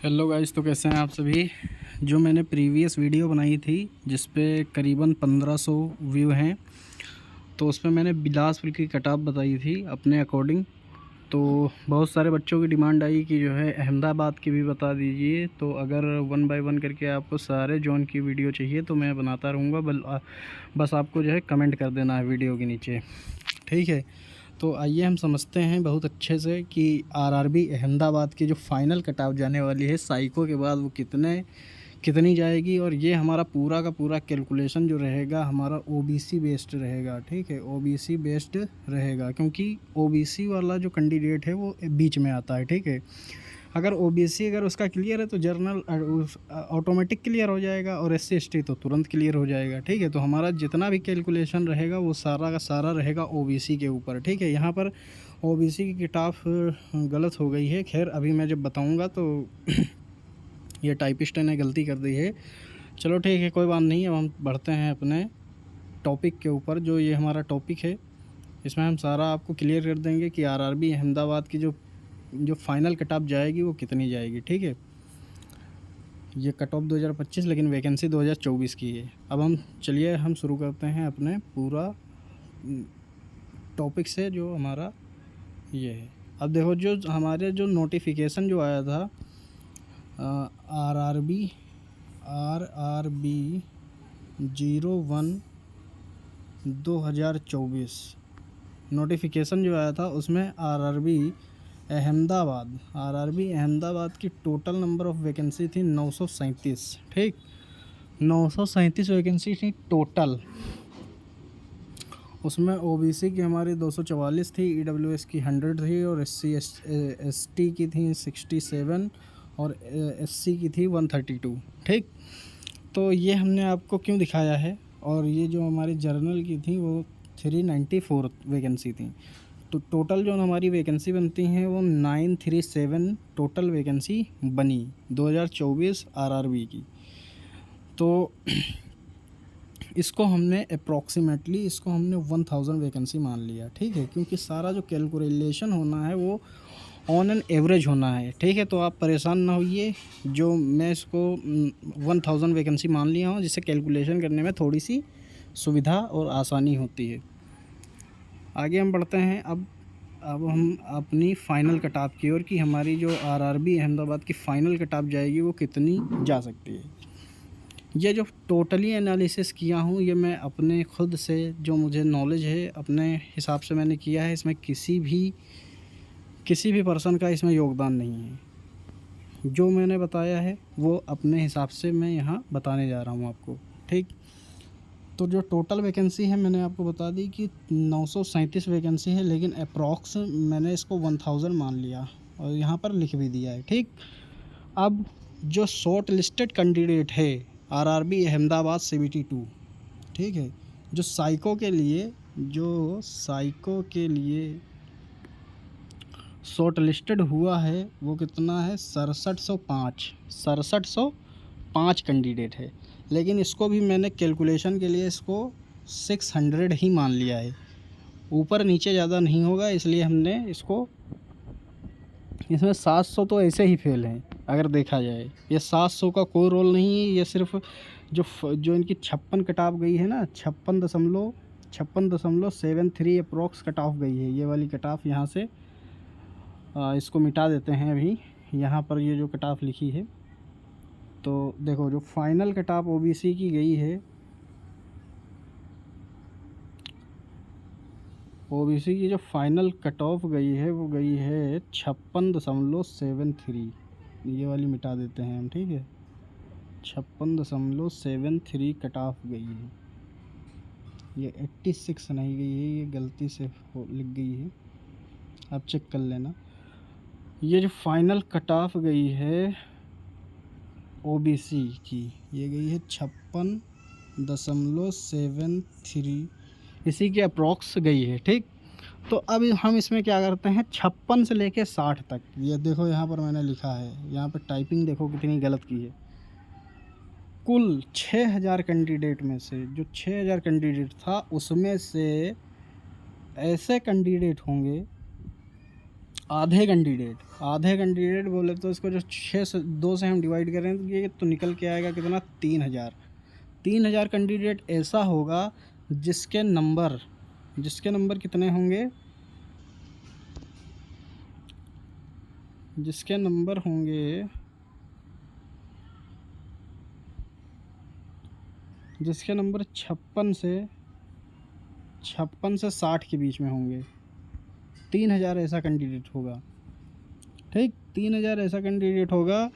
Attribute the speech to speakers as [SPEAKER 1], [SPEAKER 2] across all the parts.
[SPEAKER 1] Hello guys, तो कैसे हैं आप सभी। जो मैंने प्रीवियस वीडियो बनाई थी जिस पे करीबन 1500 व्यू हैं, तो उसमें मैंने बिलासपुर की कट-ऑफ बताई थी अपने अकॉर्डिंग। तो बहुत सारे बच्चों की डिमांड आई कि जो है अहमदाबाद की भी बता दीजिए। तो अगर 1 बाय 1 करके आपको सारे जोन की वीडियो चाहिए तो मैं बनाता रहूँगा। बस आपको जो है कमेंट कर देना है वीडियो के नीचे, ठीक है। तो आइए हम समझते हैं बहुत अच्छे से कि आरआरबी अहमदाबाद की जो फ़ाइनल कट-ऑफ जाने वाली है साइको के बाद वो कितनी जाएगी। और ये हमारा पूरा का पूरा कैलकुलेशन जो रहेगा हमारा ओबीसी बेस्ड रहेगा, ठीक है। ओबीसी बेस्ड रहेगा क्योंकि ओबीसी वाला जो कैंडिडेट है वो बीच में आता है, ठीक है। अगर ओबीसी अगर उसका क्लियर है तो जर्नल ऑटोमेटिक क्लियर हो जाएगा और एससी एसटी तो तुरंत क्लियर हो जाएगा, ठीक है। तो हमारा जितना भी कैलकुलेशन रहेगा वो सारा का सारा रहेगा ओबीसी के ऊपर, ठीक है। यहाँ पर ओबीसी की कट-ऑफ गलत हो गई है। खैर अभी मैं जब बताऊँगा तो ये टाइपिस्ट ने गलती कर दी है। चलो ठीक है, कोई बात नहीं। अब हम बढ़ते हैं अपने टॉपिक के ऊपर। जो ये हमारा टॉपिक है इसमें हम सारा आपको क्लियर कर देंगे कि आरआरबी अहमदाबाद की जो फ़ाइनल कट-ऑफ जाएगी वो कितनी जाएगी, ठीक है। ये कट ऑफ 2025 लेकिन वैकेंसी 2024 की है। अब हम शुरू करते हैं अपने पूरा टॉपिक से जो हमारा ये है। अब देखो जो हमारे जो नोटिफिकेशन जो आया था आरआरबी 01/2024 नोटिफिकेशन जो आया था उसमें आरआरबी अहमदाबाद की टोटल नंबर ऑफ़ वैकेंसी थी 937, ठीक। 937 वैकेंसी थी टोटल। उसमें ओबीसी की हमारी 244 थी, ईडब्ल्यूएस की 100 थी और एसटी की थी 67 और एससी की थी 132, ठीक। तो ये हमने आपको क्यों दिखाया है। और ये जो हमारी जर्नल की थी वो 394 वैकेंसी थी। तो टोटल जो हमारी वैकेंसी बनती हैं वो 937 टोटल वैकेंसी बनी 2024 आरआरबी की। तो इसको हमने अप्रॉक्सीमेटली 1000 वैकेंसी मान लिया, ठीक है। क्योंकि सारा जो कैलकुलेशन होना है वो ऑन एन एवरेज होना है, ठीक है। तो आप परेशान ना होइए। जो मैं इसको 1000 वैकेंसी मान लिया हूँ जिससे कैलकुलेशन करने में थोड़ी सी सुविधा और आसानी होती है। आगे हम बढ़ते हैं। अब हम अपनी फ़ाइनल कट-ऑफ की ओर कि हमारी जो आरआरबी अहमदाबाद की फ़ाइनल कट-ऑफ जाएगी वो कितनी जा सकती है। ये जो टोटली एनालिसिस किया हूँ ये मैं अपने खुद से जो मुझे नॉलेज है अपने हिसाब से मैंने किया है। इसमें किसी भी पर्सन का इसमें योगदान नहीं है। जो मैंने बताया है वो अपने हिसाब से मैं यहाँ बताने जा रहा हूँ आपको, ठीक। तो जो टोटल वैकेंसी है मैंने आपको बता दी कि 937 वैकेंसी है, लेकिन अप्रॉक्स मैंने इसको 1000 मान लिया और यहाँ पर लिख भी दिया है, ठीक। अब जो शॉर्ट लिस्टेड कैंडिडेट है आरआरबी अहमदाबाद सीबीटी 2, ठीक है। जो साइको के लिए शॉर्ट लिस्टेड हुआ है वो कितना है 6705 कैंडिडेट है। लेकिन इसको भी मैंने कैलकुलेशन के लिए इसको 600 ही मान लिया है, ऊपर नीचे ज़्यादा नहीं होगा, इसलिए हमने इसमें 700 तो ऐसे ही फेल हैं। अगर देखा जाए ये 700 का कोई रोल नहीं है। ये सिर्फ जो इनकी 56 कट-ऑफ गई है ना, 56.73 अप्रॉक्स कट-ऑफ गई है। ये वाली कट-ऑफ यहाँ से इसको मिटा देते हैं अभी। यहाँ पर ये जो कट-ऑफ लिखी है तो देखो जो फाइनल कट-ऑफ ओबीसी की गई है, ओबीसी की जो फाइनल कट ऑफ गई है वो गई है 56.73। ये वाली मिटा देते हैं हम, ठीक है। 56.73 कट ऑफ गई है। ये 86 नहीं गई है, ये गलती से लिख गई है, आप चेक कर लेना। ये जो फाइनल कट ऑफ गई है ओबीसी की ये गई है 56.73, इसी के अप्रॉक्स गई है, ठीक। तो अब हम इसमें क्या करते हैं 56 से लेके 60 तक। ये देखो यहाँ पर मैंने लिखा है, यहाँ पर टाइपिंग देखो कितनी गलत की है। कुल 6000 कैंडिडेट में से जो 6000 कैंडिडेट था उसमें से ऐसे कैंडिडेट होंगे आधे कैंडिडेट बोले तो इसको जो 6 से 2 से हम डिवाइड करें तो निकल के आएगा कितना, 3000। 3000 कैंडिडेट ऐसा होगा जिसके नंबर कितने होंगे, जिसके नंबर होंगे 56 से 60 के बीच में होंगे। 3000 ऐसा कैंडिडेट होगा, ठीक। 3000 ऐसा कैंडिडेट होगा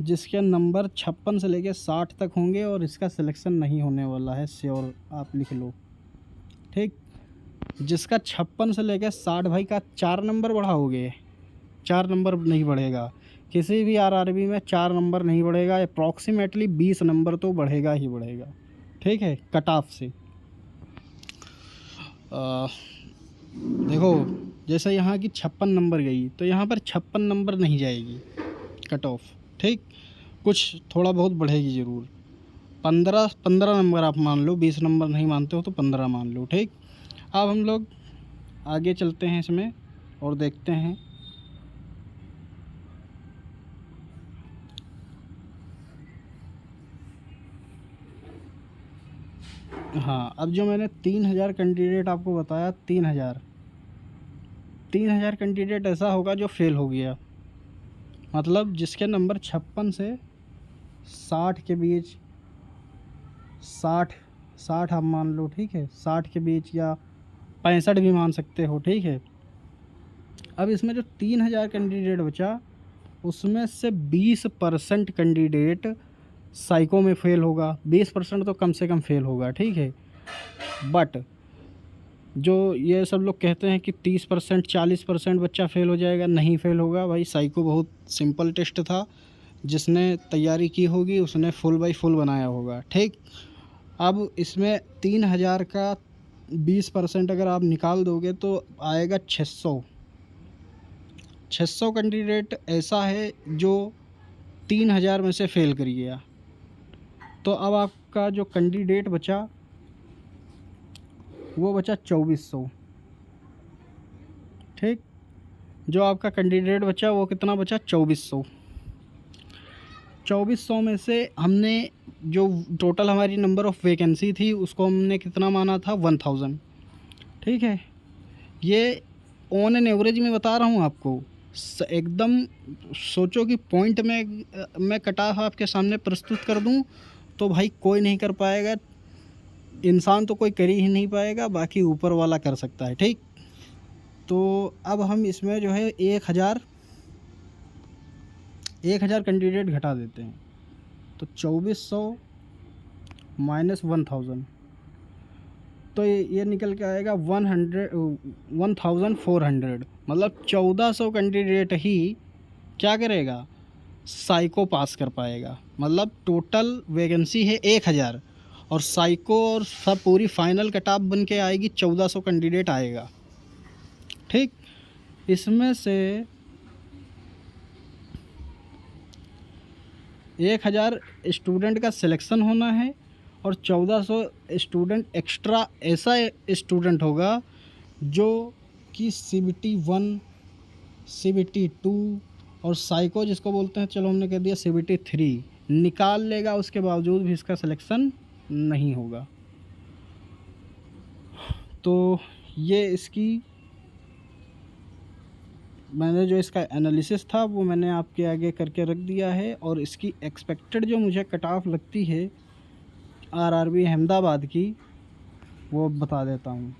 [SPEAKER 1] जिसके नंबर 56 से लेके 60 तक होंगे और इसका सिलेक्शन नहीं होने वाला है, श्योर आप लिख लो, ठीक। जिसका 56 से लेके 60 भाई का 4 नंबर बढ़ाओगे, 4 नंबर नहीं बढ़ेगा। किसी भी आरआरबी में 4 नंबर नहीं बढ़ेगा, अप्रॉक्सीमेटली 20 नंबर तो बढ़ेगा ही बढ़ेगा, ठीक है, कट ऑफ से। देखो जैसे यहाँ की 56 नंबर गई तो यहाँ पर 56 नंबर नहीं जाएगी कट ऑफ, ठीक। कुछ थोड़ा बहुत बढ़ेगी ज़रूर, 15 नंबर आप मान लो, 20 नंबर नहीं मानते हो तो 15 मान लो, ठीक। अब हम लोग आगे चलते हैं इसमें और देखते हैं। हाँ, अब जो मैंने 3000 कैंडिडेट आपको बताया, 3000 कैंडिडेट ऐसा होगा जो फेल हो गया, मतलब जिसके नंबर 56 से 60 के बीच, 60 आप मान लो, ठीक है, 60 के बीच या 65 भी मान सकते हो, ठीक है। अब इसमें जो 3000 कैंडिडेट बचा उसमें से 20% कैंडिडेट साइको में फ़ेल होगा, 20% तो कम से कम फ़ेल होगा, ठीक है। बट जो ये सब लोग कहते हैं कि 30% 40% बच्चा फ़ेल हो जाएगा, नहीं फ़ेल होगा भाई। साइको बहुत सिंपल टेस्ट था, जिसने तैयारी की होगी उसने फुल बाई फुल बनाया होगा, ठीक। अब इसमें 3000 का 20% अगर आप निकाल दोगे तो आएगा 600 कैंडिडेट ऐसा है जो 3000 में से फ़ेल कर गया। तो अब आपका जो कैंडिडेट बचा वो बचा 2400, ठीक। जो आपका कैंडिडेट बचा वो कितना बचा, 2400 में से हमने जो टोटल हमारी नंबर ऑफ़ वैकेंसी थी उसको हमने कितना माना था, 1000, ठीक है। ये ऑन एन एवरेज में बता रहा हूँ आपको, एकदम सोचो कि पॉइंट में मैं कट ऑफ आपके सामने प्रस्तुत कर दूँ तो भाई कोई नहीं कर पाएगा, इंसान तो कोई कर ही नहीं पाएगा, बाकी ऊपर वाला कर सकता है, ठीक। तो अब हम इसमें जो है 1000 कैंडिडेट घटा देते हैं, तो 2400 माइनस 1000, तो ये निकल के आएगा 1400, मतलब 1400 कैंडिडेट ही क्या करेगा, साइको पास कर पाएगा। मतलब टोटल वैकेंसी है 1000 और साइको और सब पूरी फाइनल कट ऑफ बन के आएगी 1400 कैंडिडेट आएगा, ठीक। इसमें से 1000 स्टूडेंट का सिलेक्शन होना है और 1400 स्टूडेंट एक्स्ट्रा ऐसा स्टूडेंट होगा जो कि CBT 1, CBT 2 और साइको जिसको बोलते हैं, चलो हमने कह दिया CBT 3 निकाल लेगा, उसके बावजूद भी इसका सिलेक्शन नहीं होगा। तो ये इसकी मैंने जो इसका एनालिसिस था वो मैंने आपके आगे करके रख दिया है, और इसकी एक्सपेक्टेड जो मुझे कट ऑफ लगती है आरआरबी अहमदाबाद की वो बता देता हूँ।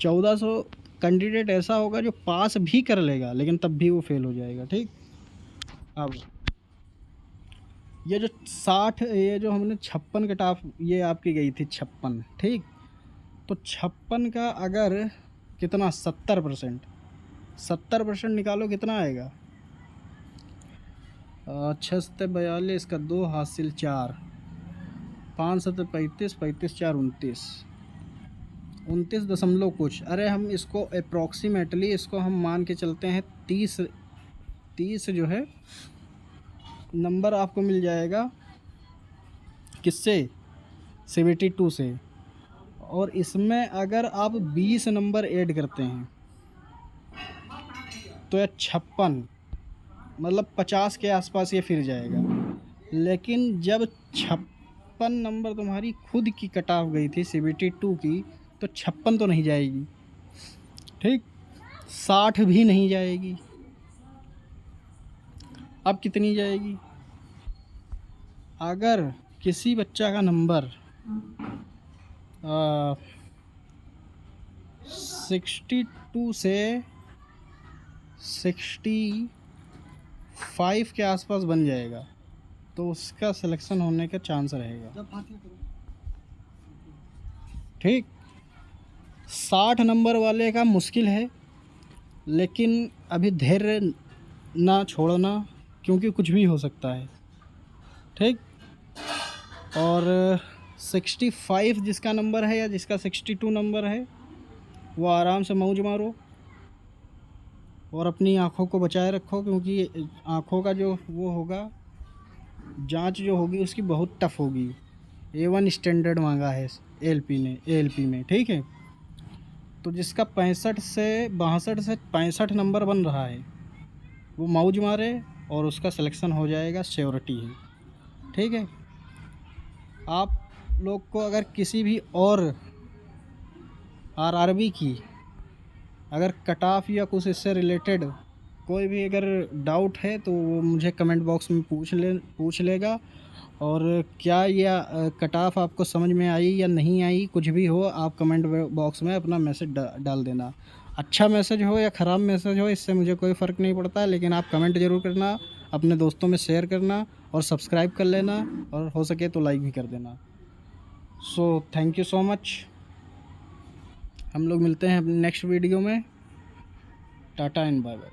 [SPEAKER 1] 1400 कैंडिडेट ऐसा होगा जो पास भी कर लेगा लेकिन तब भी वो फेल हो जाएगा, ठीक। अब ये जो हमने 56 कट ऑफ ये आपकी गई थी 56, ठीक। तो 56 का अगर कितना 70% निकालो कितना आएगा, 6 से 42 का 2 हासिल 4, 5 से 35, 35 4 29 दशमलव कुछ। अरे हम इसको अप्रॉक्सीमेटली इसको हम मान के चलते हैं 30 जो है नंबर आपको मिल जाएगा किससे, CBT 2 से। और इसमें अगर आप 20 नंबर ऐड करते हैं तो यह 56 मतलब 50 के आसपास ये फिर जाएगा। लेकिन जब 56 नंबर तुम्हारी खुद की कट ऑफ गई थी CBT 2 की, तो 56 तो नहीं जाएगी, ठीक, 60 भी नहीं जाएगी। अब कितनी जाएगी? अगर किसी बच्चा का नंबर 62 से 65 के आसपास बन जाएगा तो उसका सिलेक्शन होने का चांस रहेगा, ठीक। 60 नंबर वाले का मुश्किल है, लेकिन अभी धैर्य ना छोड़ना, क्योंकि कुछ भी हो सकता है, ठीक। और 65 जिसका नंबर है या जिसका 62 नंबर है, वो आराम से मौज मारो और अपनी आँखों को बचाए रखो, क्योंकि आँखों का जो वो होगा, जांच जो होगी उसकी बहुत टफ़ होगी। A1 स्टैंडर्ड मांगा है ALP में, ठीक है। तो जिसका 62 से 65 नंबर बन रहा है, वो मौज मारे और उसका सिलेक्शन हो जाएगा, श्योरिटी है, ठीक है। आप लोग को अगर किसी भी और RRB की अगर कट ऑफ या कुछ इससे रिलेटेड कोई भी अगर डाउट है तो वो मुझे कमेंट बॉक्स में पूछ लेगा। और क्या या कट ऑफ आपको समझ में आई या नहीं आई, कुछ भी हो, आप कमेंट बॉक्स में अपना मैसेज डाल देना। अच्छा मैसेज हो या ख़राब मैसेज हो, इससे मुझे कोई फ़र्क नहीं पड़ता, लेकिन आप कमेंट ज़रूर करना, अपने दोस्तों में शेयर करना और सब्सक्राइब कर लेना, और हो सके तो लाइक भी कर देना। So thank you so much. हम लोग मिलते हैं अपने नेक्स्ट वीडियो में। Tata and bye bye.